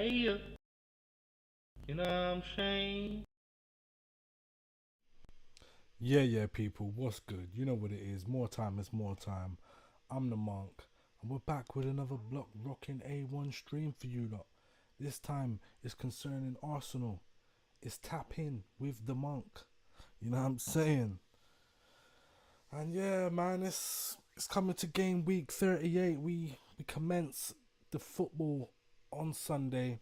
Hey, you know what I'm saying? Yeah, people, what's good? You know what it is. More time is more time. I'm the monk, and we're back with another block rocking A1 stream for you lot. This time it's concerning Arsenal. It's tap in with the monk. You know what I'm saying? And yeah, man, it's coming to game week 38. We commence the football on Sunday.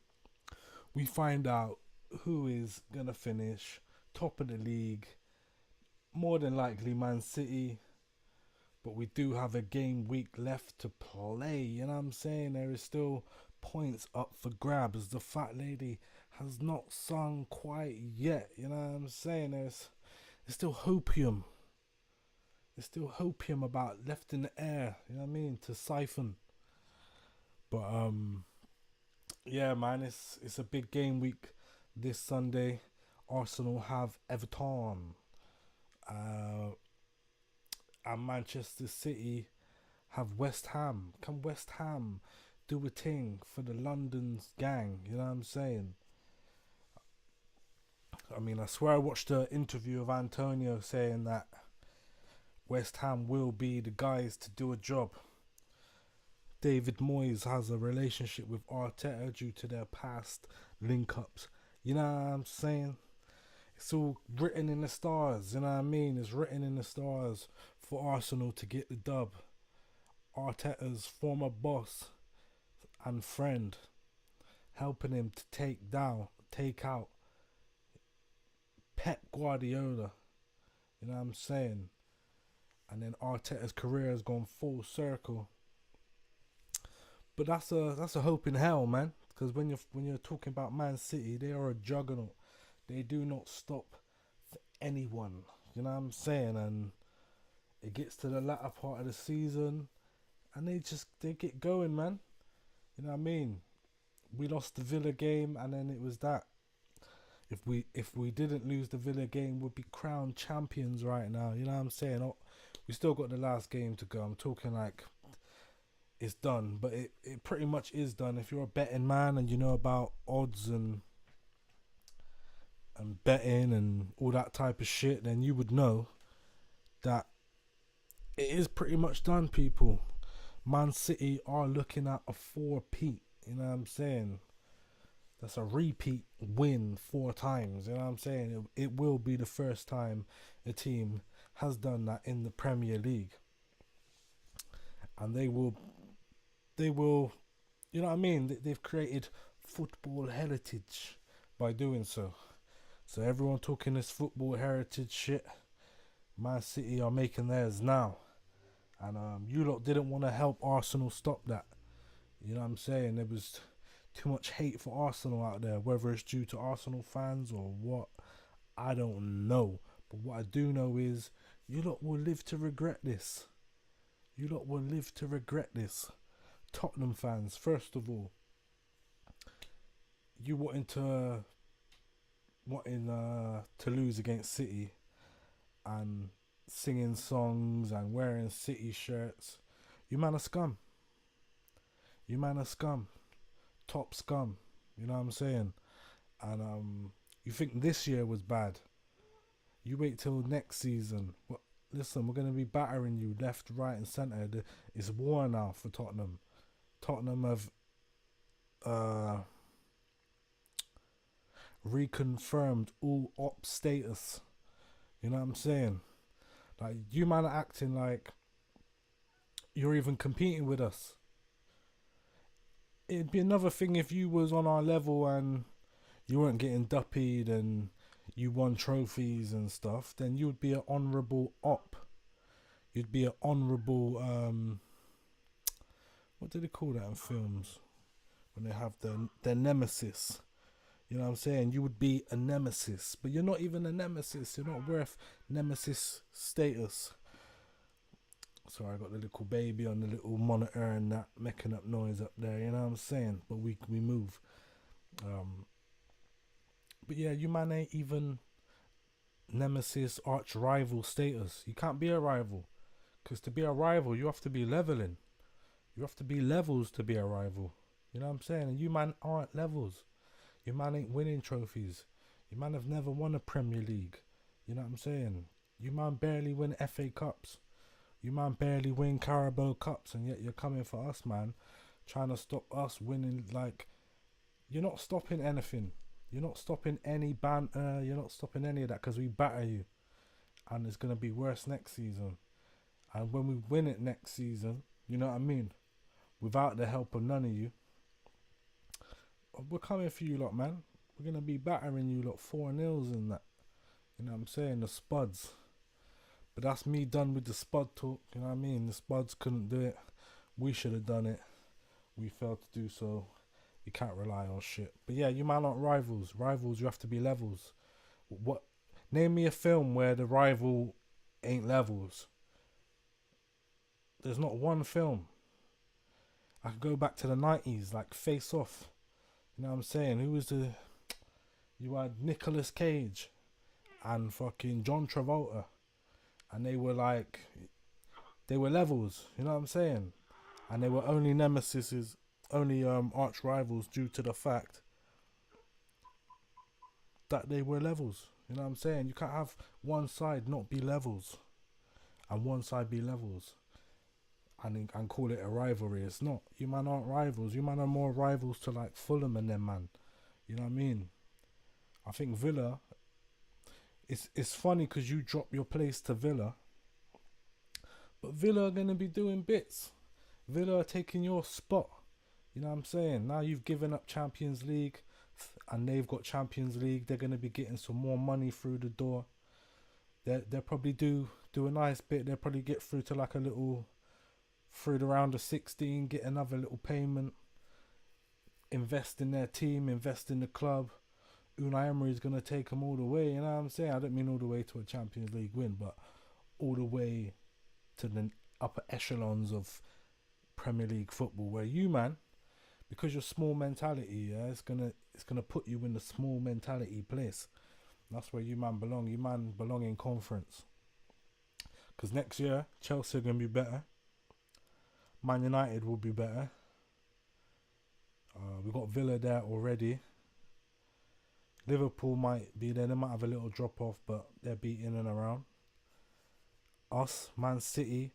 We find out who is gonna finish top of the league. More than likely, Man City, but we do have a game week left to play. You know what I'm saying? There is still points up for grabs. The fat lady has not sung quite yet. You know what I'm saying? There's still hopium. There's still hopium about left in the air. You know what I mean? To siphon. But yeah, man, it's a big game week this Sunday. Arsenal have Everton. Uh, and Manchester City have West Ham. Can West Ham do a thing for the London's gang? You know what I'm saying? I mean, I swear I watched an interview of Antonio saying that West Ham will be the guys to do a job. David Moyes has a relationship with Arteta due to their past link ups. You know what I'm saying? It's all written in the stars. You know what I mean? It's written in the stars for Arsenal to get the dub. Arteta's former boss and friend helping him to take out Pep Guardiola. You know what I'm saying? And then Arteta's career has gone full circle. But that's a hope in hell, man. Because when you're talking about Man City, they are a juggernaut. They do not stop for anyone. You know what I'm saying? And it gets to the latter part of the season, and they get going, man. You know what I mean? We lost the Villa game, and then it was that. If we didn't lose the Villa game, we'd be crowned champions right now. You know what I'm saying? Oh, we still got the last game to go. I'm talking like it's done, but it pretty much is done. If you're a betting man and you know about odds and betting and all that type of shit, then you would know that it is pretty much done, people. Man City are looking at a four-peat. You know what I'm saying? That's a repeat win four times. You know what I'm saying? It will be the first time a team has done that in the Premier League, and they will. You know what I mean? They've created football heritage by doing so. So everyone talking this football heritage shit, Man City are making theirs now, and you lot didn't want to help Arsenal stop that. You know what I'm saying? There was too much hate for Arsenal out there, whether it's due to Arsenal fans or what, I don't know. But what I do know is you lot will live to regret this. You lot will live to regret this. Tottenham fans, first of all, you wanting to lose against City and singing songs and wearing City shirts. You man are scum. You man are scum. Top scum. You know what I'm saying? And you think this year was bad. You wait till next season. Listen, we're gonna be battering you left, right, and centre. It's war now for Tottenham. Tottenham have uh, reconfirmed all op status. You know what I'm saying? Like you man are acting like you're even competing with us. It'd be another thing if you was on our level and you weren't getting duppied and you won trophies and stuff. Then you would be an honourable op. You'd be an honourable what do they call that in films when they have their nemesis? You know what I'm saying? You would be a nemesis, but you're not even a nemesis. You're not worth nemesis status. Sorry, I got the little baby on the little monitor and that making up noise up there. You know what I'm saying? But we move. Um, but yeah, you man ain't even nemesis arch rival status. You can't be a rival because to be a rival, you have to be leveling. You have to be levels to be a rival. You know what I'm saying? And you man aren't levels. You man ain't winning trophies. You man have never won a Premier League. You know what I'm saying? You man barely win FA Cups. You man barely win Carabao Cups, and yet you're coming for us, man, trying to stop us winning. Like, you're not stopping anything. You're not stopping any banter. You're not stopping any of that because we batter you, and it's gonna be worse next season. And when we win it next season, you know what I mean, without the help of none of you, we're coming for you lot, man. We're gonna be battering you lot 4-0 and that. You know what I'm saying? The Spuds. But that's me done with the Spud talk. You know what I mean? The Spuds couldn't do it. We should have done it. We failed to do so. You can't rely on shit. But yeah, you man aren't rivals. Rivals, you have to be levels. What? Name me a film where the rival ain't levels. There's not one film. I could go back to the 90s, like Face Off. You know what I'm saying? Who was the... You had Nicolas Cage and fucking John Travolta. And they were like... They were levels. You know what I'm saying? And they were only nemesises, only arch rivals due to the fact that they were levels. You know what I'm saying? You can't have one side not be levels and one side be levels and call it a rivalry. It's not. You man aren't rivals. You man are more rivals to like Fulham and them, man. You know what I mean? I think Villa, it's funny because you drop your place to Villa, but Villa are going to be doing bits. Villa are taking your spot. You know what I'm saying? Now you've given up Champions League and they've got Champions League. They're going to be getting some more money through the door. They'll probably do a nice bit. They'll probably get through to like a little, through the round of 16, get another little payment, invest in their team, invest in the club. Unai Emery is going to take them all the way. You know what I'm saying? I don't mean all the way to a Champions League win, but all the way to the upper echelons of Premier League football, where you man, because you're small mentality, yeah, it's gonna put you in the small mentality place. That's where you man belong. You man belong in conference. Because next year Chelsea are gonna be better. Man United will be better. We got Villa there already. Liverpool might be there. They might have a little drop off, but they're beating and around. Us, Man City,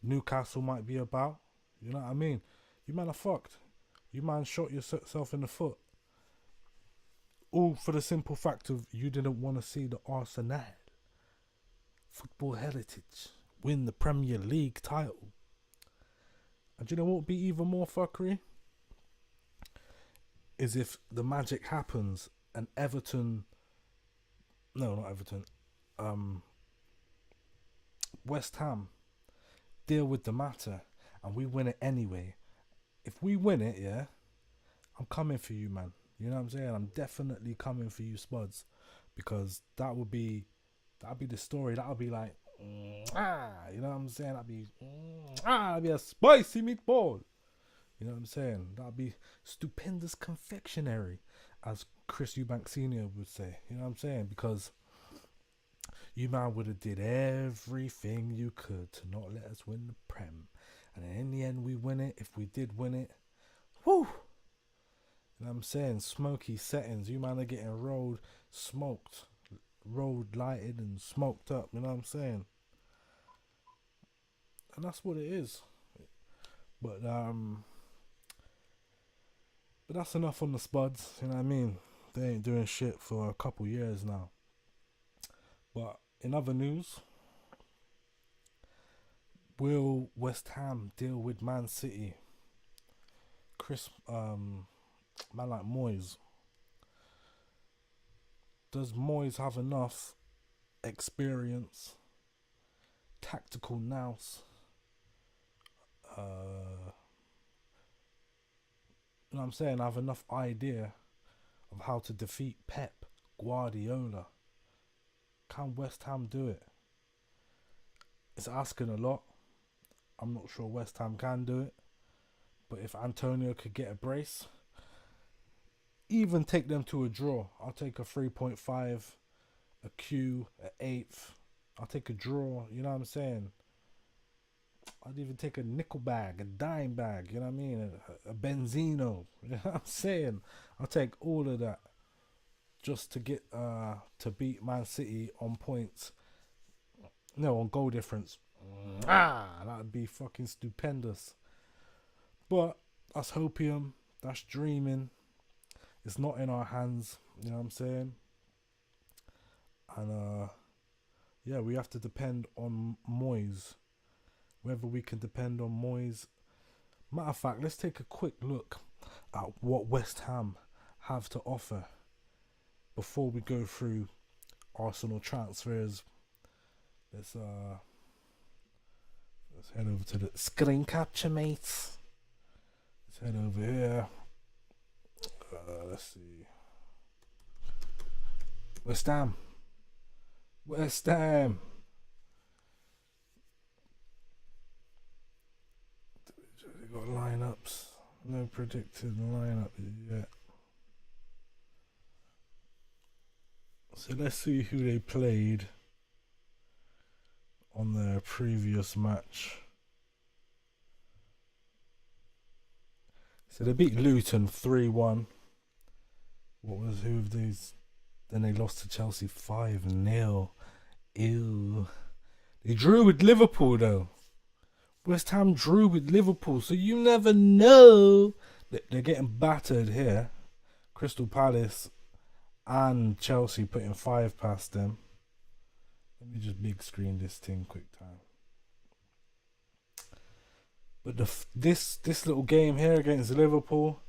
Newcastle might be about. You know what I mean? You man are fucked. You man shot yourself in the foot. All for the simple fact of you didn't want to see the Arsenal football heritage win the Premier League title. And do you know what would be even more fuckery? Is if the magic happens and Everton... No, not Everton. West Ham deal with the matter and we win it anyway. If we win it, yeah, I'm coming for you, man. You know what I'm saying? I'm definitely coming for you, Spuds, because that'd be the story. That'll be like, you know what I'm saying? That'd be a spicy meatball. You know what I'm saying? That'd be stupendous confectionery, as Chris Eubank Senior would say. You know what I'm saying? Because you man would have did everything you could to not let us win the Prem. And in the end, we win it. If we did win it, whoo! You know what I'm saying? Smoky settings. You man are getting rolled, lighted and smoked up. You know what I'm saying? And that's what it is. But that's enough on the Spuds. You know what I mean? They ain't doing shit for a couple years now. But in other news, will West Ham deal with Man City? Man like Moyes. Does Moyes have enough experience, tactical nous, you know what I'm saying? I have enough idea of how to defeat Pep Guardiola. Can West Ham do it? It's asking a lot. I'm not sure West Ham can do it. But if Antonio could get a brace, even take them to a draw. I'll take a 3.5, a Q, an 8th. I'll take a draw. You know what I'm saying? I'd even take a nickel bag, a dime bag, you know what I mean? A Benzino, you know what I'm saying? I'll take all of that just to get to beat Man City on points. No, on goal difference. That'd be fucking stupendous. But that's hopium, that's dreaming. It's not in our hands, you know what I'm saying? And yeah, we have to depend on Moyes. Whether we can depend on Moyes. Matter of fact, let's take a quick look at what West Ham have to offer before we go through Arsenal transfers. Let's head over to the screen capture, mates. Let's head over here. Let's see. West Ham. West Ham. They got lineups. No predicted lineup yet. So let's see who they played on their previous match. So they beat Luton 3-1. Who have these? Then they lost to Chelsea 5-0. Ew. They drew with Liverpool though. West Ham drew with Liverpool, so you never know. They're getting battered here. Crystal Palace and Chelsea putting 5 past them. Let me just big screen this thing quick time. But this little game here against Liverpool,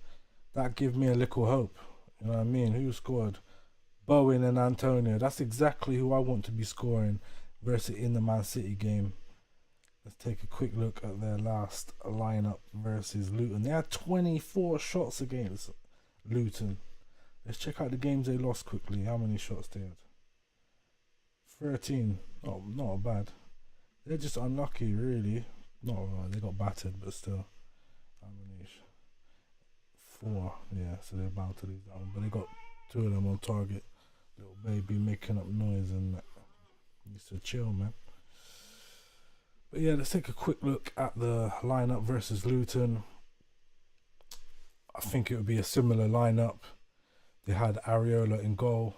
that give me a little hope. You know what I mean? Who scored? Bowen and Antonio. That's exactly who I want to be scoring versus in the Man City game. Let's take a quick look at their last lineup versus Luton. They had 24 shots against Luton. Let's check out the games they lost quickly. How many shots they had? 13. Oh, not bad. They're just unlucky, really. They got battered, but still. How many? 4. Yeah, so they're bound to lose that one. But they got 2 of them on target. Little baby making up noise and that. Needs to chill, man. But yeah, let's take a quick look at the lineup versus Luton. I think it would be a similar lineup. They had Areola in goal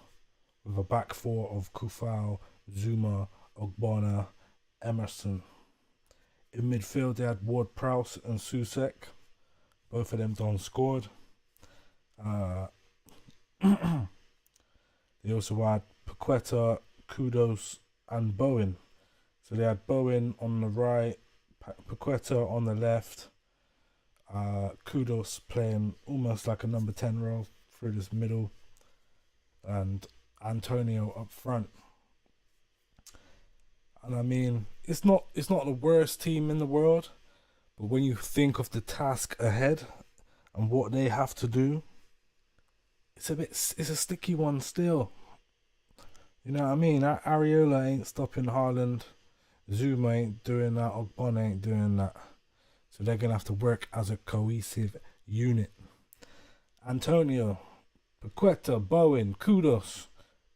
with a back 4 of Kufau, Zuma, Ogbonna, Emerson. In midfield, they had Ward-Prowse and Soucek. Both of them done scored. They also had Paqueta, Kudos, and Bowen. So they had Bowen on the right, Paqueta on the left, Kudos playing almost like a number 10 role through this middle, and Antonio up front. And I mean, it's not the worst team in the world, but when you think of the task ahead and what they have to do, it's a sticky one still. You know what I mean? Areola ain't stopping Haaland. Zuma ain't doing that. Ogbonna ain't doing that. So they're gonna have to work as a cohesive unit. Antonio, Paqueta, Bowen, Kudos,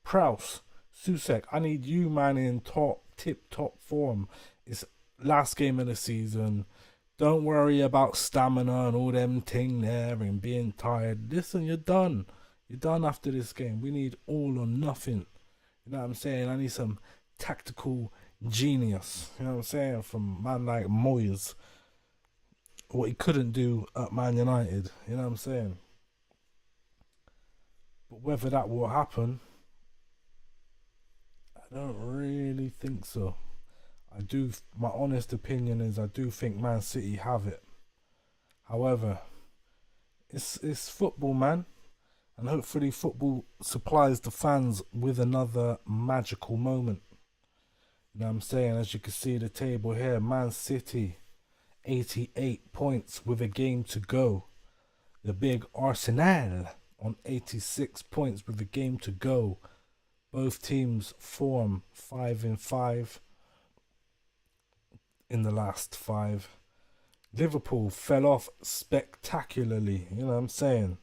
Prowse, Soucek. I need you, man, in tip-top form. It's last game of the season. Don't worry about stamina and all them thing there and being tired. Listen, you're done. You're done after this game. We need all or nothing. You know what I'm saying? I need some tactical genius. You know what I'm saying? From man like Moyes. What he couldn't do at Man United. You know what I'm saying? But whether that will happen, I don't really think so. My honest opinion is I do think Man City have it. However, it's football, man. And hopefully football supplies the fans with another magical moment. You know what I'm saying? As you can see the table here, Man City, 88 points with a game to go. The big Arsenal on 86 points with a game to go. Both teams form 5-5 in the last 5. Liverpool fell off spectacularly, you know what I'm saying?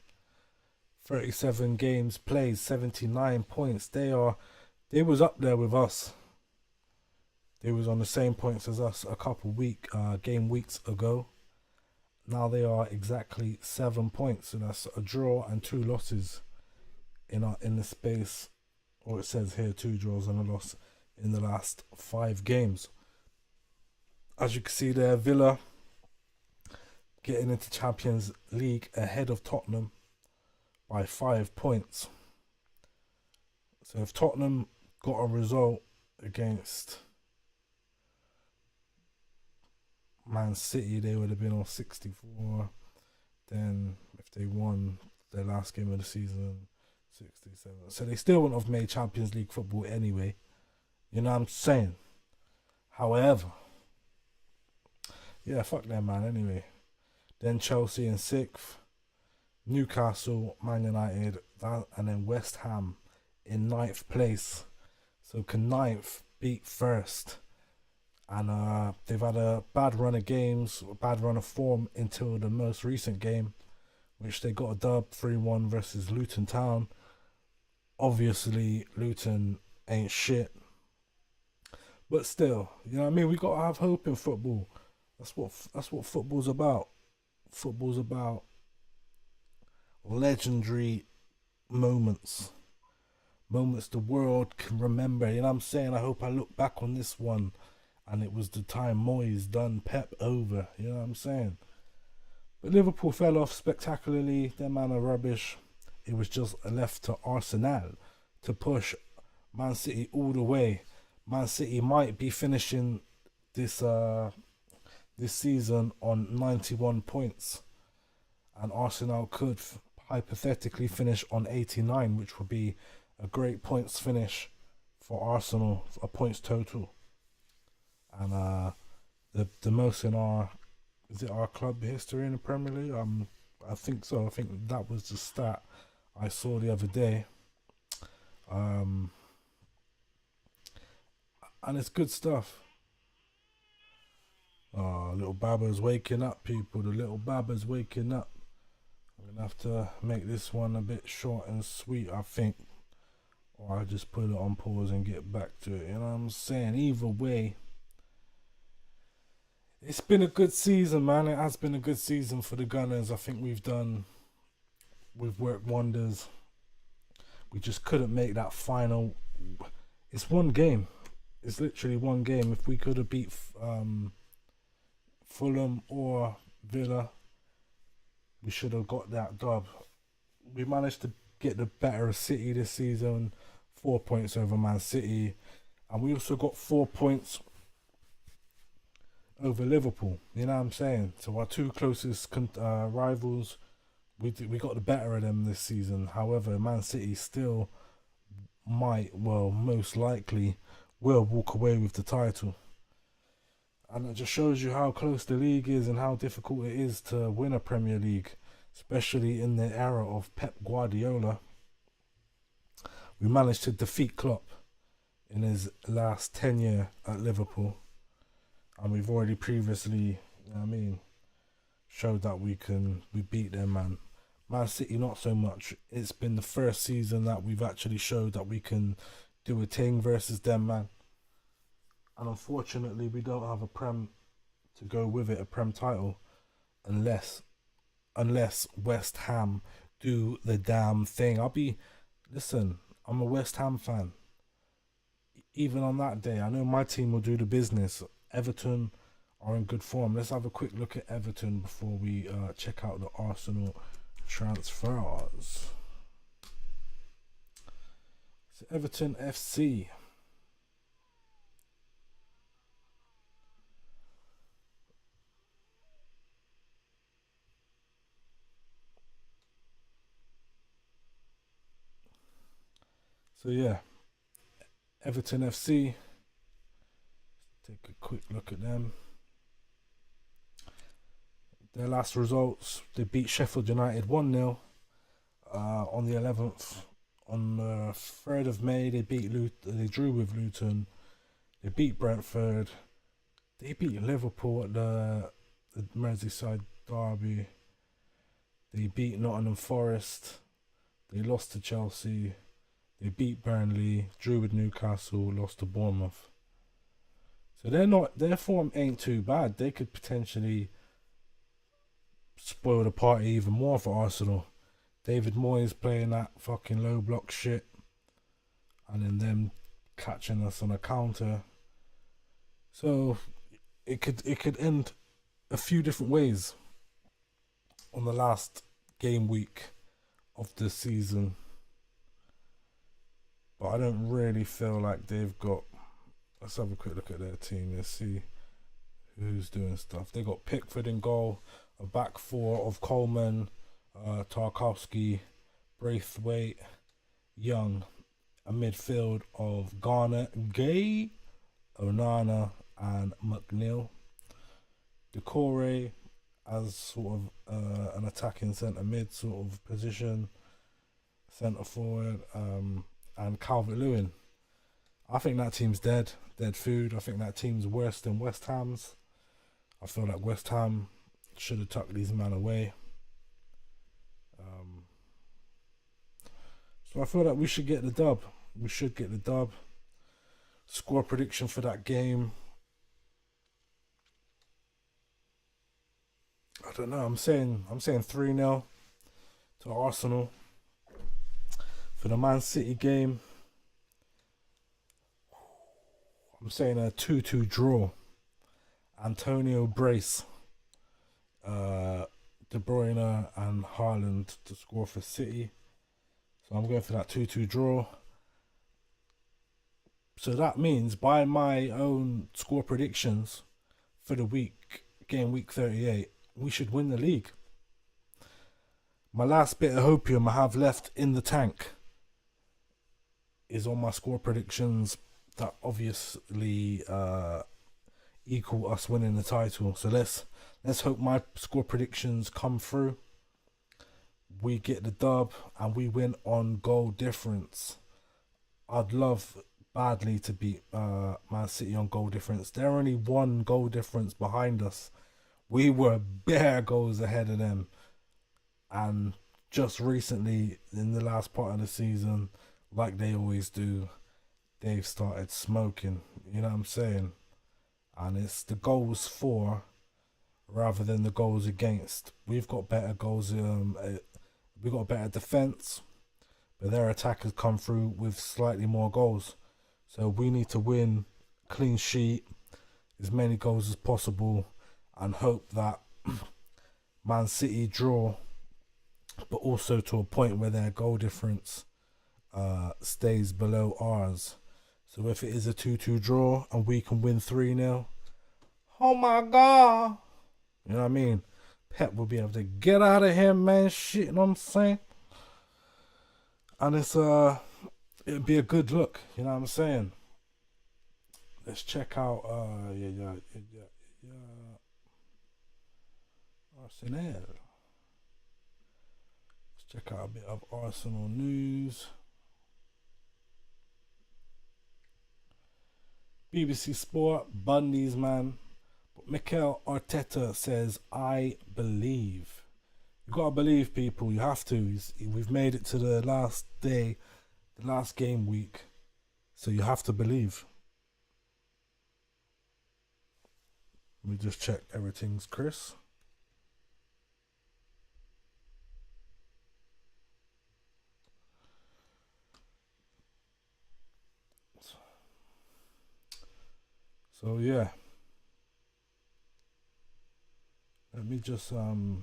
37 games played, 79 points. They was up there with us. They was on the same points as us a couple game weeks ago. Now they are exactly 7 points, so that's a draw and 2 losses in the space, or it says here 2 draws and a loss in the last 5 games. As you can see there, Villa getting into Champions League ahead of Tottenham by 5 points. So if Tottenham got a result against Man City, they would have been on 64. Then if they won their last game of the season, 67. So they still wouldn't have made Champions League football anyway. You know what I'm saying? However, yeah, fuck them, man. Anyway, then Chelsea in 6th, Newcastle, Man United, and then West Ham in 9th place. So can 9th beat 1st? And they've had a bad run of games, a bad run of form until the most recent game, which they got a dub 3-1 versus Luton Town. Obviously, Luton ain't shit. But still, you know what I mean? We got to have hope in football. That's what football's about. Football's about legendary moments. Moments the world can remember. You know what I'm saying? I hope I look back on this one and it was the time Moyes done Pep over. You know what I'm saying? But Liverpool fell off spectacularly. Their man are rubbish. It was just left to Arsenal to push Man City all the way. Man City might be finishing this season on 91 points, and Arsenal could hypothetically finish on 89, which would be a great points finish for Arsenal, a points total, and the most in our club history in the Premier League. I think so. I think that was the stat I saw the other day. And it's good stuff. Oh, little Baba's waking up, people. The little Baba's waking up. I'm going to have to make this one a bit short and sweet, I think. Or I'll just put it on pause and get back to it. You know what I'm saying? Either way, it's been a good season, man. It has been a good season for the Gunners. I think we've worked wonders. We just couldn't make that final. It's one game. It's literally one game. If we could have beat Fulham or Villa, we should have got that dub. We managed to get the better of City this season, 4 points over Man City, and we also got 4 points over Liverpool. You know what I'm saying? So our 2 closest rivals, we got the better of them this season. However, Man City still most likely will walk away with the title. And it just shows you how close the league is and how difficult it is to win a Premier League, especially in the era of Pep Guardiola. We managed to defeat Klopp in his last tenure at Liverpool, and we've already previously, showed that we beat them, man. Man City not so much. It's been the first season that we've actually showed that we can do a thing versus them, man. And unfortunately, we don't have a Prem to go with it, a Prem title, unless West Ham do the damn thing. I'm a West Ham fan. Even on that day, I know my team will do the business. Everton are in good form. Let's have a quick look at Everton before we check out the Arsenal transfers. So Everton FC. So yeah, Everton FC. Take a quick look at them. Their last results, they beat Sheffield United 1-0 on the 11th. On the 3rd of May, they drew with Luton. They beat Brentford. They beat Liverpool at the Merseyside derby. They beat Nottingham Forest. They lost to Chelsea. They beat Burnley, drew with Newcastle, lost to Bournemouth. So their form ain't too bad. They could potentially spoil the party even more for Arsenal. David Moyes playing that fucking low block shit, and then them catching us on a counter. So it could end a few different ways on the last game week of the season. But I don't really feel like they've got. Let's have a quick look at their team. Let's see who's doing stuff. They got Pickford in goal, a back four of Coleman, Tarkowski, Braithwaite, Young, a midfield of Garner, Gay, Onana, and McNeil. Decore as sort of an attacking centre mid sort of position, centre forward, and Calvert-Lewin. I think that team's dead food. I think that team's worse than West Ham's. I feel like West Ham should have tucked these men away. So I feel like we should get the dub. We should get the dub. Score prediction for that game. I don't know. I'm saying 3-0 to Arsenal. For the Man City game, I'm saying a 2-2 draw. Antonio Brace, De Bruyne and Haaland to score for City. So I'm going for that 2-2 draw. So that means by my own score predictions for the game week 38, we should win the league. My last bit of hopium I have left in the tank is on my score predictions that obviously equal us winning the title. So let's hope my score predictions come through. We get the dub and we win on goal difference. I'd love badly to beat Man City on goal difference. They're only 1 goal difference behind us. We were bare goals ahead of them. And just recently, in the last part of the season, like they always do, they've started smoking. You know what I'm saying? And it's the goals for rather than the goals against. We've got better goals. We've got better defence, but their attackers come through with slightly more goals. So we need to win clean sheet, as many goals as possible, and hope that Man City draw, but also to a point where their goal difference stays below ours. So if it is a 2-2 draw and we can win 3-0, oh my God. You know what I mean? Pep will be able to get out of here, man. Shit, you know what I'm saying? And it'd be a good look, you know what I'm saying? Let's check out Arsenal. Let's check out a bit of Arsenal news. BBC Sport, Bundy's man. But Mikel Arteta says, I believe. You gotta believe, people. You have to. We've made it to the last day, the last game week. So you have to believe. Let me just check everything's Chris. So yeah. Let me just I'll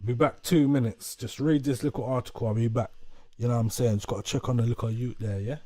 be back 2 minutes. Just read this little article. I'll be back. You know what I'm saying? Just gotta check on the little youth there, yeah?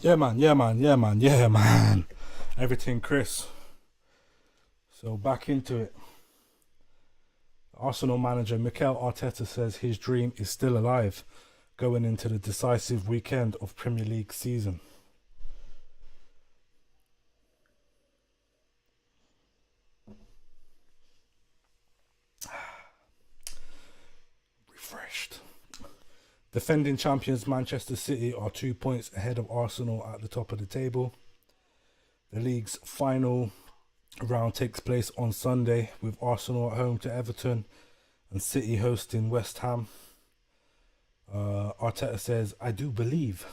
Yeah, man. Everything, Chris. So back into it. Arsenal manager Mikel Arteta says his dream is still alive going into the decisive weekend of Premier League season. Refreshed. Defending champions Manchester City are 2 points ahead of Arsenal at the top of the table. The league's final round takes place on Sunday with Arsenal at home to Everton and City hosting West Ham. Arteta says, I do believe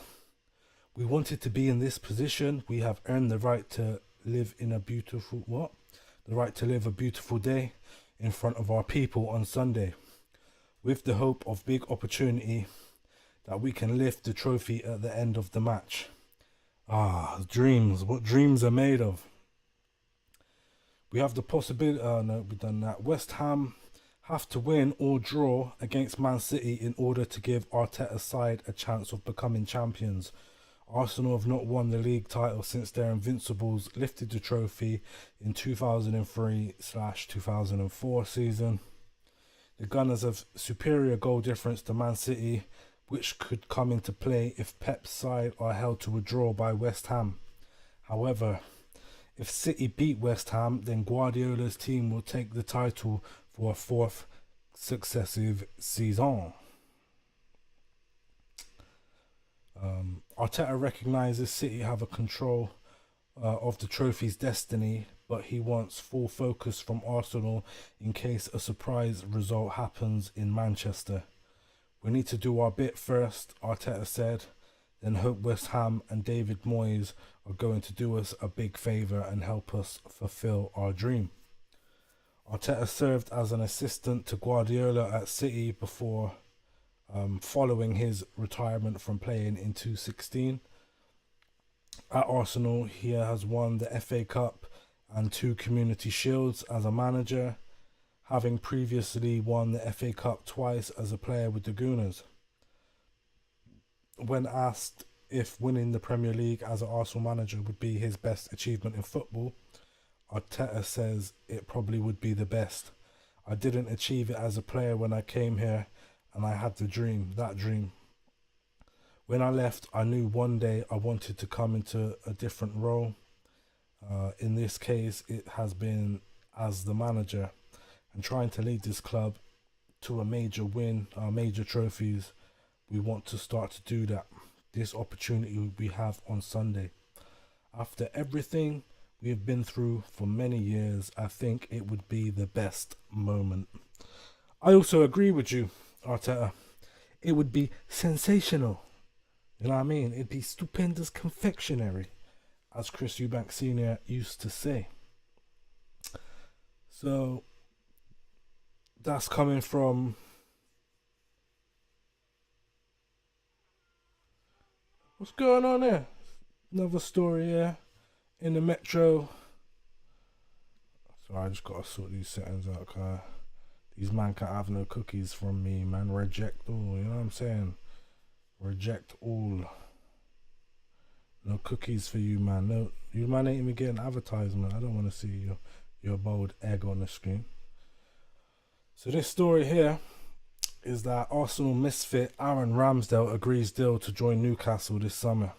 we wanted to be in this position. We have earned the right to live in a beautiful the right to live a beautiful day in front of our people on Sunday, with the hope of big opportunity that we can lift the trophy at the end of the match. Dreams, what dreams are made of. We have the possibility, we've done that. West Ham have to win or draw against Man City in order to give Arteta's side a chance of becoming champions. Arsenal have not won the league title since their Invincibles lifted the trophy in 2003/2004 season. The Gunners have superior goal difference to Man City, which could come into play if Pep's side are held to a draw by West Ham. However, if City beat West Ham, then Guardiola's team will take the title for a fourth successive season. Arteta recognises City have a control of the trophy's destiny, but he wants full focus from Arsenal in case a surprise result happens in Manchester. We need to do our bit first, Arteta said, then hope West Ham and David Moyes are going to do us a big favour and help us fulfil our dream. Arteta served as an assistant to Guardiola at City before following his retirement from playing in 2016. At Arsenal, he has won the FA Cup and 2 Community Shields as a manager, having previously won the FA Cup twice as a player with the Gunners. When asked if winning the Premier League as an Arsenal manager would be his best achievement in football, Arteta says it probably would be the best. I didn't achieve it as a player when I came here, and I had the dream, that dream. When I left, I knew one day I wanted to come into a different role. In this case, it has been as the manager and trying to lead this club to a major win, major trophies. We want to start to do that. This opportunity we have on Sunday. After everything we have been through for many years, I think it would be the best moment. I also agree with you, Arteta. It would be sensational. You know what I mean? It'd be stupendous confectionery, as Chris Eubank Sr. used to say. So that's coming from what's going on there? Another story here in the Metro. So I just gotta sort these settings out, cause these man can't have no cookies from me, man. Reject all, you know what I'm saying? Reject all. No cookies for you, man. No, you man ain't even getting advertisement. I don't want to see your bold egg on the screen. So this story here is that Arsenal misfit Aaron Ramsdale agrees deal to join Newcastle this summer,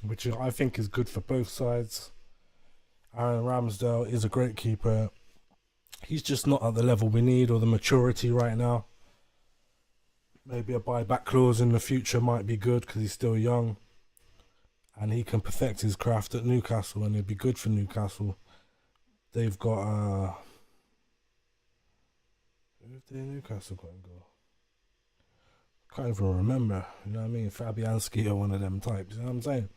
which I think is good for both sides. Aaron Ramsdale is a great keeper. He's just not at the level we need or the maturity right now. Maybe a buyback clause in the future might be good because he's still young and he can perfect his craft at Newcastle, and it'd be good for Newcastle. They've got who have they Newcastle got in goal? Can't even remember, you know what I mean? Fabianski or one of them types, you know what I'm saying?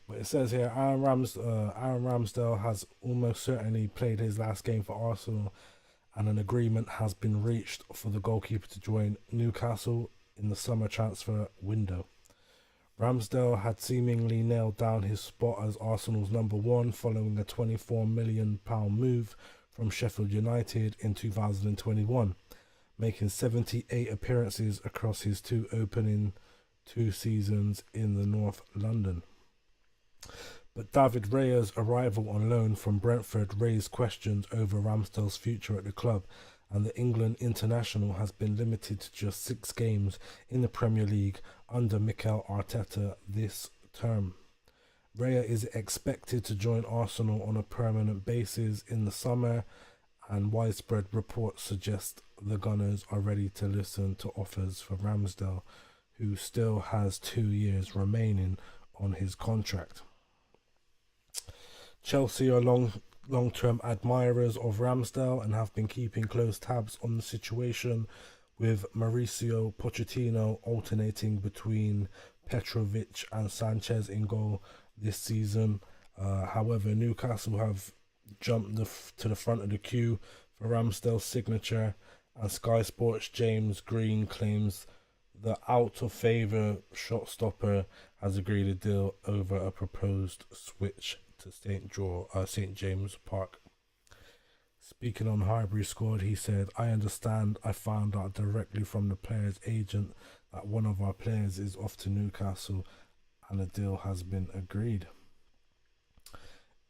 But it says here, Aaron Ramsdale has almost certainly played his last game for Arsenal, and an agreement has been reached for the goalkeeper to join Newcastle in the summer transfer window. Ramsdale had seemingly nailed down his spot as Arsenal's number one following a £24 million move from Sheffield United in 2021, making 78 appearances across his 2 opening 2 seasons in the North London. But David Raya's arrival on loan from Brentford raised questions over Ramsdale's future at the club, and the England international has been limited to just 6 games in the Premier League under Mikel Arteta this term. Raya is expected to join Arsenal on a permanent basis in the summer, and widespread reports suggest the Gunners are ready to listen to offers for Ramsdale, who still has 2 years remaining on his contract. Chelsea are long-term admirers of Ramsdale and have been keeping close tabs on the situation, with Mauricio Pochettino alternating between Petrovic and Sanchez in goal this season. However, Newcastle have jumped to the front of the queue for Ramsdale's signature, and Sky Sports' James Green claims the out-of-favour shot-stopper has agreed a deal over a proposed switch to St James Park. Speaking on Highbury Squad, he said, "I understand I found out directly from the player's agent that one of our players is off to Newcastle and a deal has been agreed.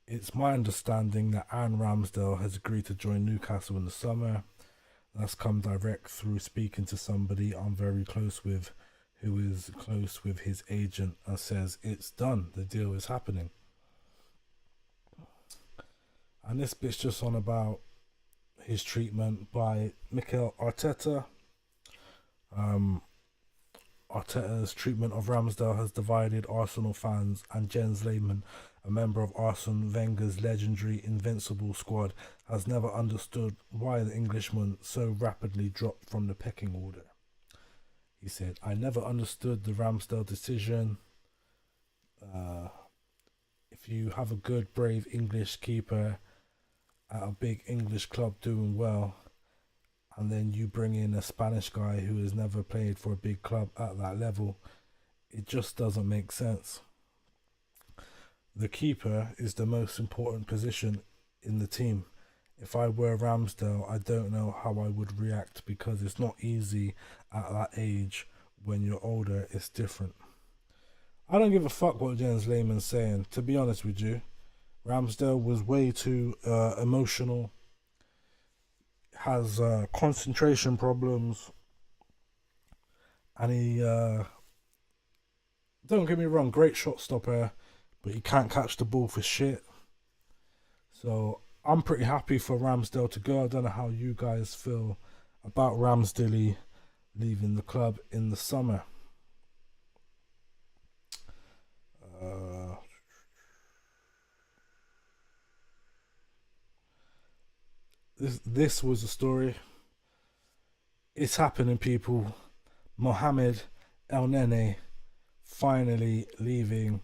It's my understanding that Aaron Ramsdale has agreed to join Newcastle in the summer. That's come direct through speaking to somebody I'm very close with, who is close with his agent, and says it's done, the deal is happening." And this bit's just on about his treatment by Mikel Arteta. Arteta's treatment of Ramsdale has divided Arsenal fans, and Jens Lehmann, a member of Arsene Wenger's legendary Invincible squad, has never understood why the Englishman so rapidly dropped from the pecking order. He said, "I never understood the Ramsdale decision. If you have a good, brave English keeper at a big English club doing well, and then you bring in a Spanish guy who has never played for a big club at that level, it just doesn't make sense. The keeper is the most important position in the team. If I were Ramsdale, I don't know how I would react, because it's not easy at that age. When you're older, it's different." I don't give a fuck what Jens Lehmann's saying, to be honest with you. Ramsdale was way too emotional, has concentration problems, and he, don't get me wrong, great shot stopper, but he can't catch the ball for shit. So I'm pretty happy for Ramsdale to go. I don't know how you guys feel about Ramsdale leaving the club in the summer. This was a story. It's happening, people. Mohamed Elneny finally leaving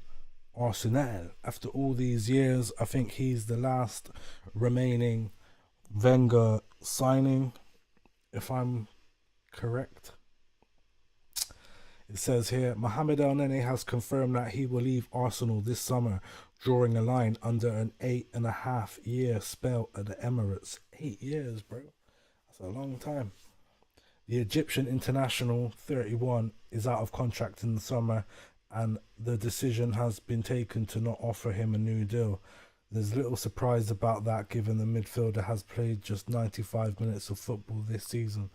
Arsenal after all these years. I think he's the last remaining Wenger signing, if I'm correct. It says here, Mohamed Elneny has confirmed that he will leave Arsenal this summer, drawing a line under an 8.5-year spell at the Emirates. 8 years, bro. That's a long time. The Egyptian international, 31, is out of contract in the summer, and the decision has been taken to not offer him a new deal. There's little surprise about that, given the midfielder has played just 95 minutes of football this season.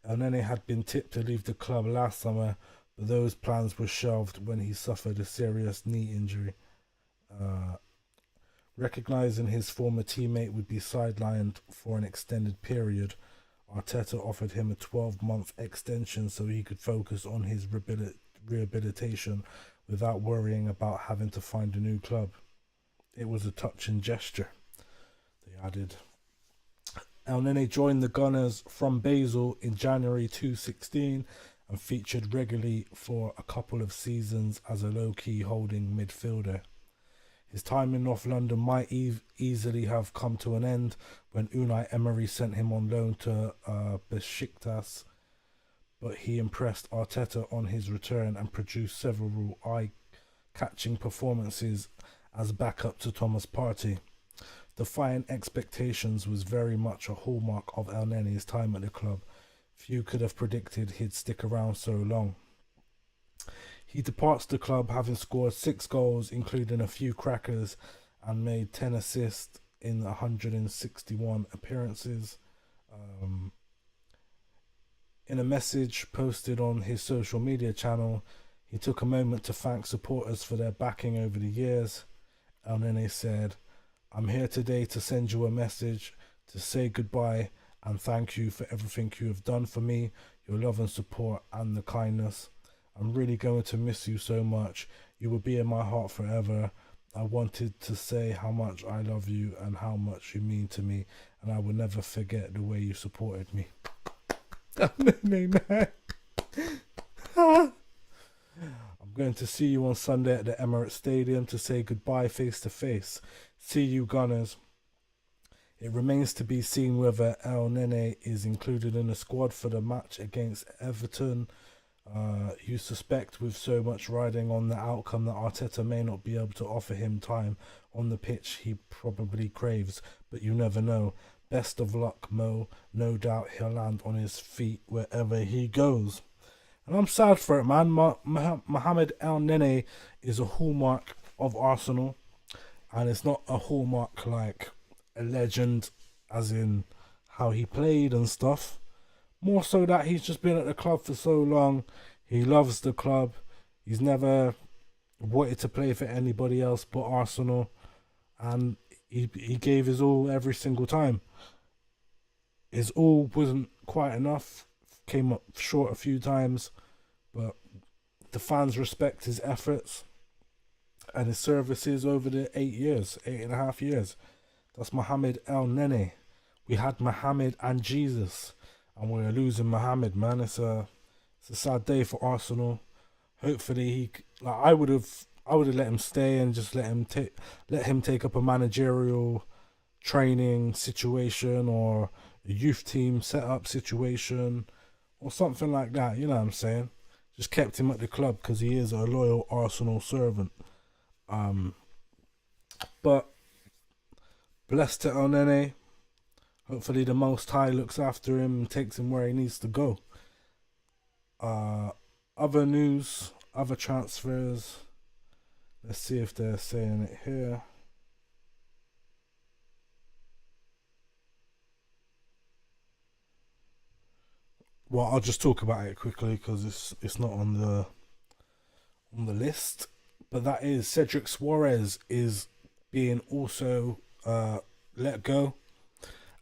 Elneny had been tipped to leave the club last summer, but those plans were shelved when he suffered a serious knee injury. Recognising his former teammate would be sidelined for an extended period, Arteta offered him a 12-month extension so he could focus on his rehabilitation without worrying about having to find a new club. It was a touching gesture, they added. Elneny joined the Gunners from Basel in January 2016 and featured regularly for a couple of seasons as a low-key holding midfielder. His time in North London might easily have come to an end when Unai Emery sent him on loan to Besiktas, but he impressed Arteta on his return and produced several eye-catching performances as backup to Thomas Partey. Defying expectations was very much a hallmark of Elneny's time at the club. Few could have predicted he'd stick around so long. He departs the club having scored 6 goals, including a few crackers, and made 10 assists in 161 appearances. In a message posted on his social media channel, he took a moment to thank supporters for their backing over the years. And then he said, "I'm here today to send you a message to say goodbye and thank you for everything you have done for me, your love and support and the kindness. I'm really going to miss you so much. You will be in my heart forever. I wanted to say how much I love you and how much you mean to me, and I will never forget the way you supported me." I'm going to see you on Sunday at the Emirates Stadium to say goodbye face to face. See you, Gunners. It remains to be seen whether El Nene is included in the squad for the match against Everton. You suspect with so much riding on the outcome that Arteta may not be able to offer him time on the pitch he probably craves, but you never know. Best of luck, Mo. No doubt he'll land on his feet wherever he goes. And I'm sad for it, man. Mohamed El Nene is a hallmark of Arsenal, and it's not a hallmark like a legend, as in how he played and stuff. More so that he's just been at the club for so long. He loves the club. He's never wanted to play for anybody else but Arsenal, and he gave his all every single time. His all wasn't quite enough. Came up short a few times, but the fans respect his efforts and his services over the 8.5 years. That's Mohamed El Nene. We had Mohamed and Jesus, and we're losing Mohamed, man. It's a sad day for Arsenal. Hopefully I would have let him stay and just let him take up a managerial training situation or a youth team setup situation or something like that. You know what I'm saying? Just kept him at the club because he is a loyal Arsenal servant. But blessed to El Nene. Hopefully the Most High looks after him and takes him where he needs to go. Other news, other transfers. Let's see if they're saying it here. Well, I'll just talk about it quickly because it's not on the list. But that is Cedric Soares is being also let go.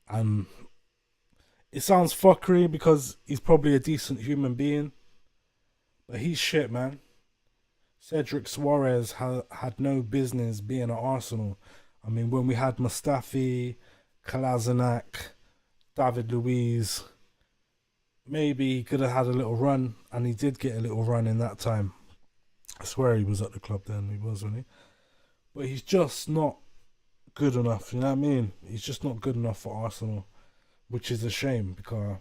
And it sounds fuckery because he's probably a decent human being, but he's shit, man. Cedric Soares had no business being at Arsenal. I mean, when we had Mustafi, Kolasinac, David Luiz, maybe he could have had a little run, and he did get a little run in that time. I swear he was at the club then, he was, wasn't he? But he's just not good enough, you know what I mean? He's just not good enough for Arsenal, which is a shame because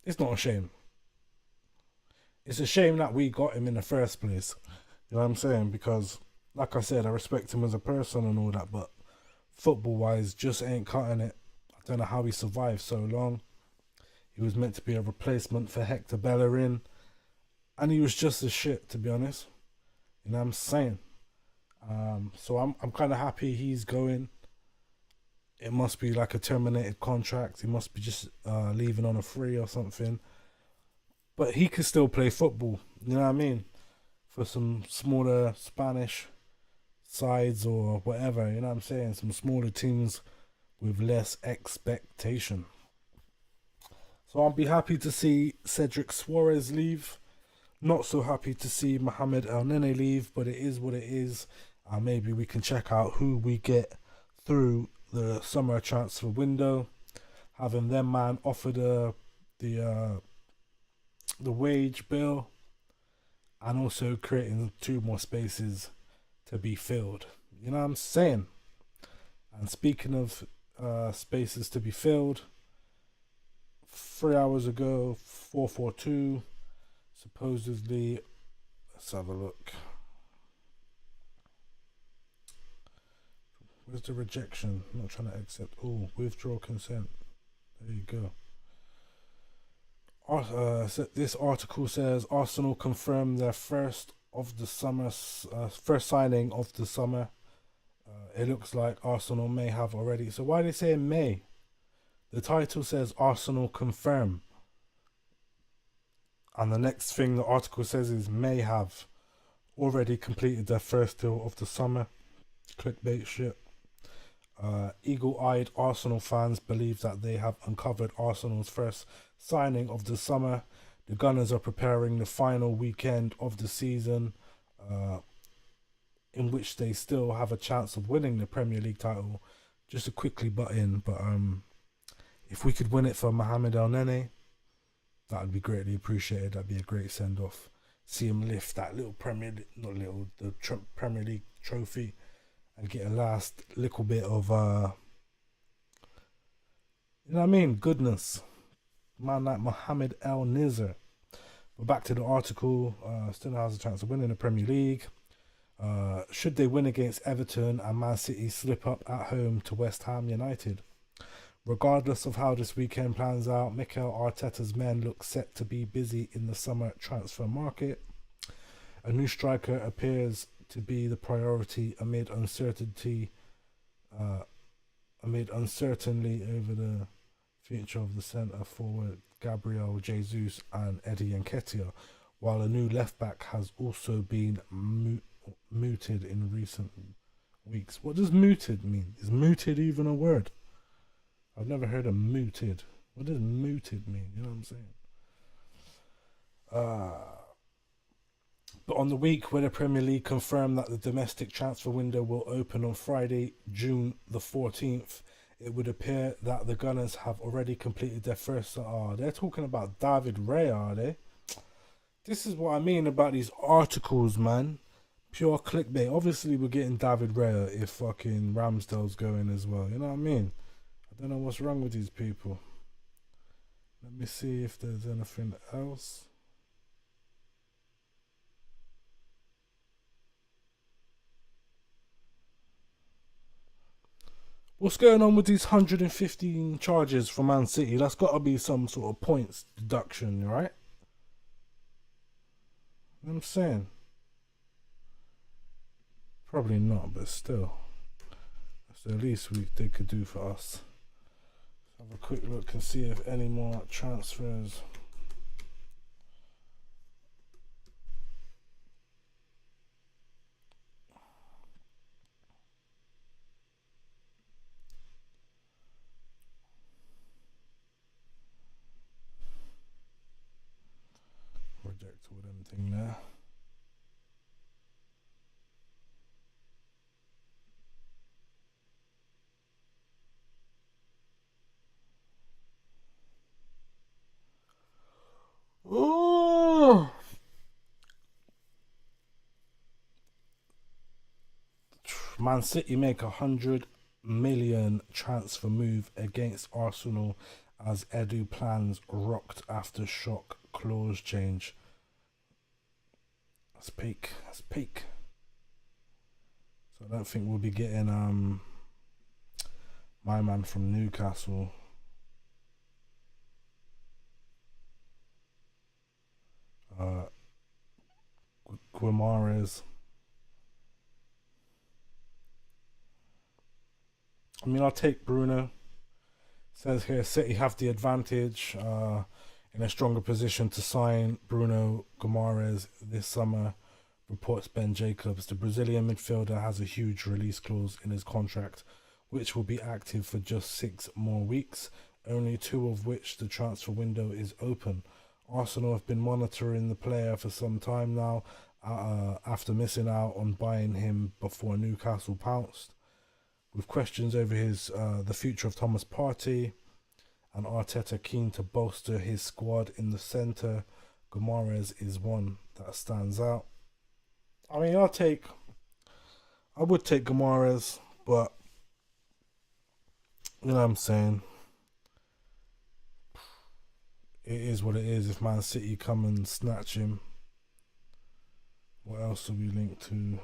it's not a shame. It's a shame that we got him in the first place. You know what I'm saying? Because, like I said, I respect him as a person and all that, but football-wise, just ain't cutting it. I don't know how he survived so long. He was meant to be a replacement for Hector Bellerin, and he was just as shit, to be honest. You know what I'm saying? So I'm kind of happy he's going. It must be like a terminated contract. He must be just leaving on a free or something. But he could still play football. You know what I mean? For some smaller Spanish sides or whatever. You know what I'm saying? Some smaller teams with less expectation. So I'll be happy to see Cedric Soares leave. Not so happy to see Mohamed El Nene leave, but it is what it is. Maybe we can check out who we get through the summer transfer window. Having them man offer the wage bill, and also creating 2 more spaces to be filled. You know what I'm saying? And speaking of spaces to be filled, 3 hours ago, 442 supposedly. Let's have a look. Where's the rejection? I'm not trying to accept. Oh, withdraw consent. There you go. This article says Arsenal confirmed their first of the summer, first signing of the summer. It looks like Arsenal may have already. So why are they saying may? The title says Arsenal confirm. And the next thing the article says is may have already completed their first deal of the summer. Clickbait shit. Eagle-eyed Arsenal fans believe that they have uncovered Arsenal's first signing of the summer. The Gunners are preparing the final weekend of the season, in which they still have a chance of winning the Premier League title. Just to quickly butt in, but if we could win it for Mohamed El Nene, that would be greatly appreciated. That'd be a great send-off. See him lift that little Premier League trophy and get a last little bit of you know what I mean, goodness. Man like Mohamed El Nizar. But back to the article, still has a chance of winning the Premier League. Should they win against Everton and Man City slip up at home to West Ham United? Regardless of how this weekend plans out, Mikel Arteta's men look set to be busy in the summer transfer market. A new striker appears to be the priority amid uncertainty over the future of the centre forward Gabriel Jesus and Eddie Nketiah, while a new left back has also been mooted in recent weeks. What does mooted mean? Is mooted even a word? I've never heard of mooted. What does mooted mean? You know what I'm saying? But on the week where the Premier League confirmed that the domestic transfer window will open on Friday, June the 14th, it would appear that the Gunners have already completed their first. They're talking about David Raya, are they? This is what I mean about these articles, man. Pure clickbait. Obviously, we're getting David Raya if fucking Ramsdale's going as well. You know what I mean? I don't know what's wrong with these people. Let me see if there's anything else. What's going on with these 115 charges for Man City? That's got to be some sort of points deduction, right? You know what I'm saying? Probably not, but still. That's the least they could do for us. Have a quick look and see if any more transfers. Reject all them thing there. Oh, Man City make 100 million transfer move against Arsenal as Edu plans rocked after shock clause change. That's peak. That's peak. So I don't think we'll be getting my man from Newcastle. Guimaraes. I mean, I'll take Bruno. Says here, City have the advantage in a stronger position to sign Bruno Guimaraes this summer, reports Ben Jacobs. The Brazilian midfielder has a huge release clause in his contract, which will be active for just 6 more weeks, only 2 of which the transfer window is open. Arsenal have been monitoring the player for some time now, after missing out on buying him before Newcastle pounced. With questions over the future of Thomas Partey and Arteta keen to bolster his squad in the centre, Guimaraes is one that stands out. I mean, I would take Guimaraes, but you know what I'm saying? It is what it is. If Man City come and snatch him, what else are we linked to?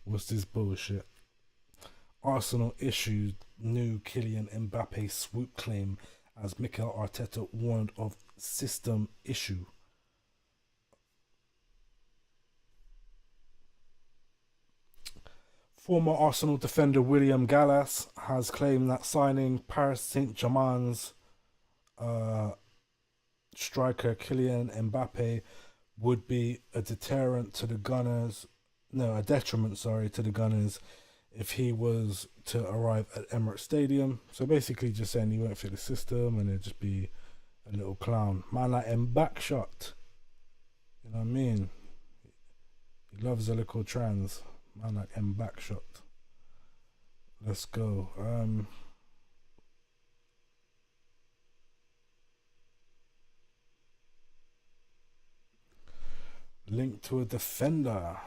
What's this bullshit? Arsenal issued new Kylian Mbappe swoop claim as Mikel Arteta warned of system issue. Former Arsenal defender William Gallas has claimed that signing Paris Saint-Germain's striker Kylian Mbappe would be a deterrent to the Gunners, no, a detriment, sorry, to the Gunners if he was to arrive at Emirates Stadium. So basically just saying he won't fit the system and it'd just be a little clown. Man like him back shot. You know what I mean? He loves a little trans. Man like him back shot. Let's go. Link to a defender.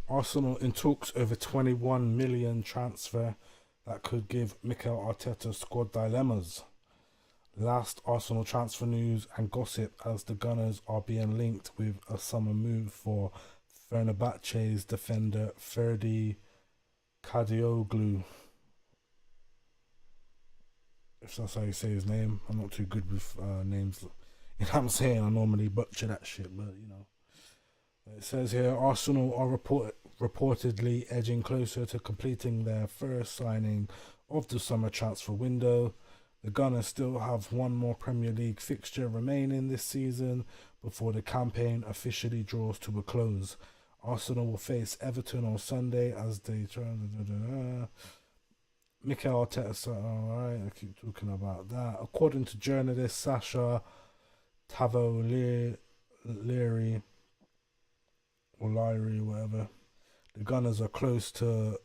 Arsenal in talks over 21 million transfer that could give Mikel Arteta squad dilemmas. Last Arsenal transfer news and gossip as the Gunners are being linked with a summer move for Fenerbahce's defender Ferdi Kadioglu. If that's how you say his name. I'm not too good with names. You know what I'm saying? I normally butcher that shit, but you know. It says here Arsenal are reportedly edging closer to completing their first signing of the summer transfer window. The Gunners still have one more Premier League fixture remaining this season before the campaign officially draws to a close. Arsenal will face Everton on Sunday as they try. Mikel Arteta, alright, I keep talking about that. According to journalist Sasha Tavolieri, or Lyrie, whatever, the Gunners are close to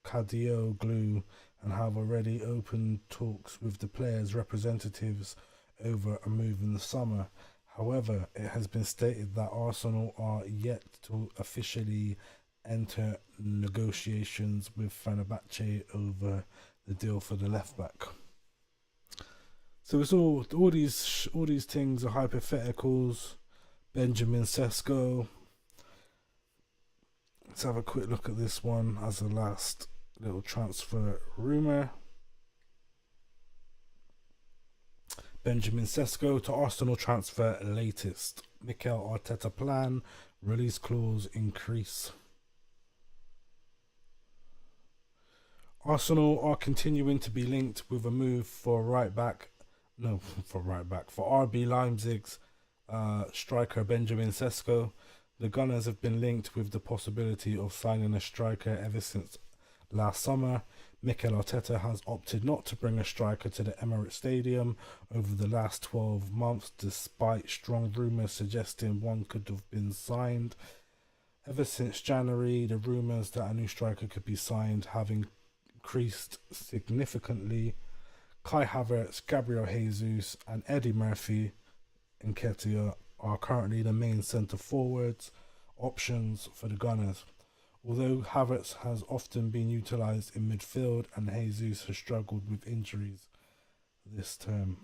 Kadioglu and have already opened talks with the players' representatives over a move in the summer. However, it has been stated that Arsenal are yet to officially enter negotiations with Fenerbahce over the deal for the left back. So it's all these things are hypotheticals. Benjamin Sesko. Let's have a quick look at this one as a last little transfer rumour. Benjamin Sesko to Arsenal transfer latest. Mikel Arteta plan, release clause increase. Arsenal are continuing to be linked with a move for RB Leipzig's striker Benjamin Sesko. The Gunners have been linked with the possibility of signing a striker ever since last summer. Mikel Arteta has opted not to bring a striker to the Emirates Stadium over the last 12 months, despite strong rumours suggesting one could have been signed. Ever since January, the rumours that a new striker could be signed have increased significantly. Kai Havertz, Gabriel Jesus and Eddie Murphy Nketiah are currently the main centre forwards options for the Gunners. Although Havertz has often been utilised in midfield and Jesus has struggled with injuries this term.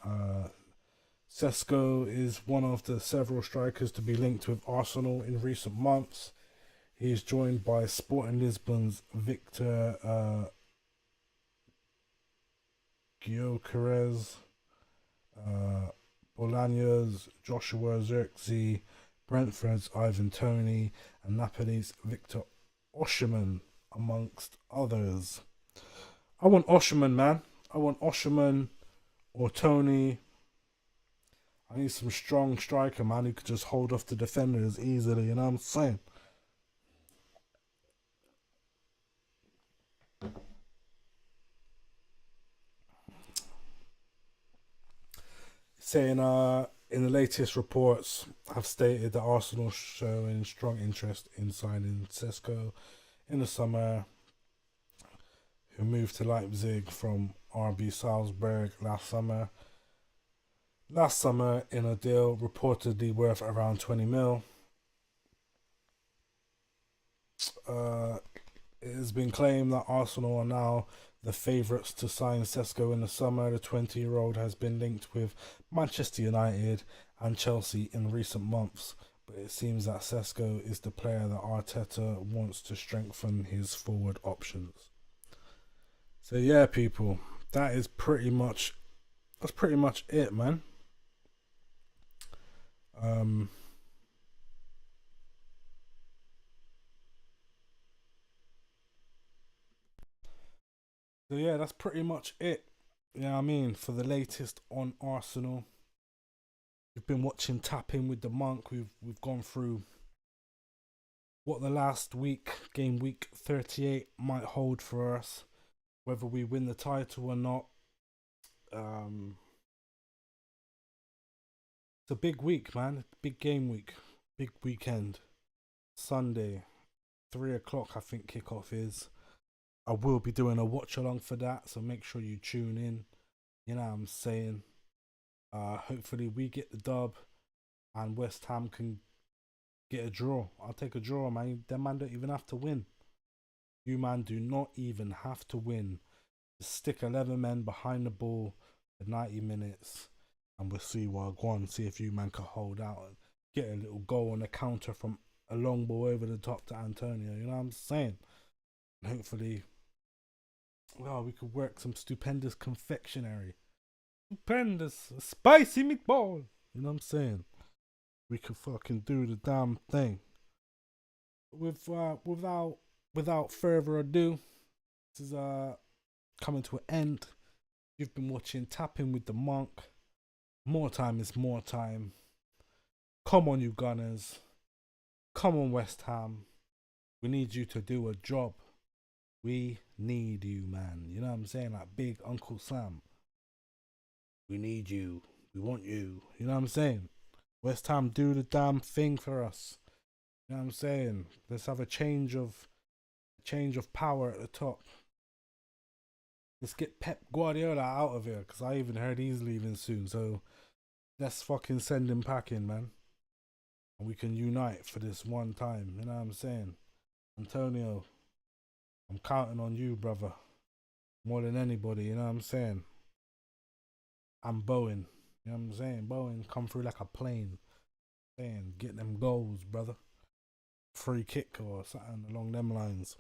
Sesko is one of the several strikers to be linked with Arsenal in recent months. He is joined by Sporting Lisbon's Victor Gyökeres, Bolaños, Joshua Zirkzee, Brentford's Ivan Toney, and Napoli's Victor Osimhen, amongst others. I want Osimhen, man. I want Osimhen or Toney. I need some strong striker, man, who could just hold off the defenders easily, you know what I'm saying? Saying in the latest reports have stated that Arsenal showing strong interest in signing Sesko in the summer, who moved to Leipzig from RB Salzburg last summer. Last summer in a deal reportedly worth around 20 mil. It has been claimed that Arsenal are now the favourites to sign Sesko in the summer. The 20-year-old has been linked with Manchester United and Chelsea in recent months, But it seems that Sesko is the player that Arteta wants to strengthen his forward options. So yeah, people, that's pretty much it, man. So yeah, that's pretty much it. You know what I mean? For the latest on Arsenal. We've been watching Tap In with the Monk. We've gone through what the last week, game week 38, might hold for us. Whether we win the title or not. It's a big week, man. Big game week. Big weekend. Sunday, 3 o'clock, I think kickoff is. I will be doing a watch along for that, so make sure you tune in. You know what I'm saying? Hopefully we get the dub and West Ham can get a draw. I'll take a draw, man. Them man don't even have to win. You man do not even have to win. Just stick 11 men behind the ball for 90 minutes and we'll see what I go on, see if you man can hold out and get a little goal on the counter from a long ball over the top to Antonio. You know what I'm saying? And hopefully, well, we could work some stupendous confectionery. Stupendous, spicy meatball. You know what I'm saying? We could fucking do the damn thing. Without further ado, this is coming to an end. You've been watching Tap In with the Monk. More time is more time. Come on, you Gunners. Come on, West Ham. We need you to do a job. We need you, man. You know what I'm saying? Like big Uncle Sam. We need you. We want you. You know what I'm saying? West Ham, do the damn thing for us. You know what I'm saying? Let's have a change of power at the top. Let's get Pep Guardiola out of here, because I even heard he's leaving soon. So let's fucking send him packing, man. And we can unite for this one time. You know what I'm saying? Antonio, I'm counting on you, brother. More than anybody, you know what I'm saying? I'm Bowen. You know what I'm saying? Bowen come through like a plane. Saying, get them goals, brother. Free kick or something along them lines.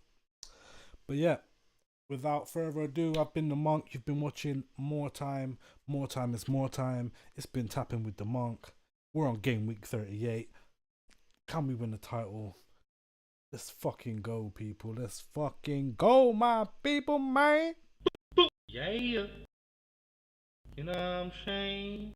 But yeah, without further ado, I've been the Monk. You've been watching More Time. More Time is More Time. It's been Tapping with the Monk. We're on game week 38. Can we win the title? Let's fucking go, people. Let's fucking go, my people, man. Yeah. You know what I'm saying?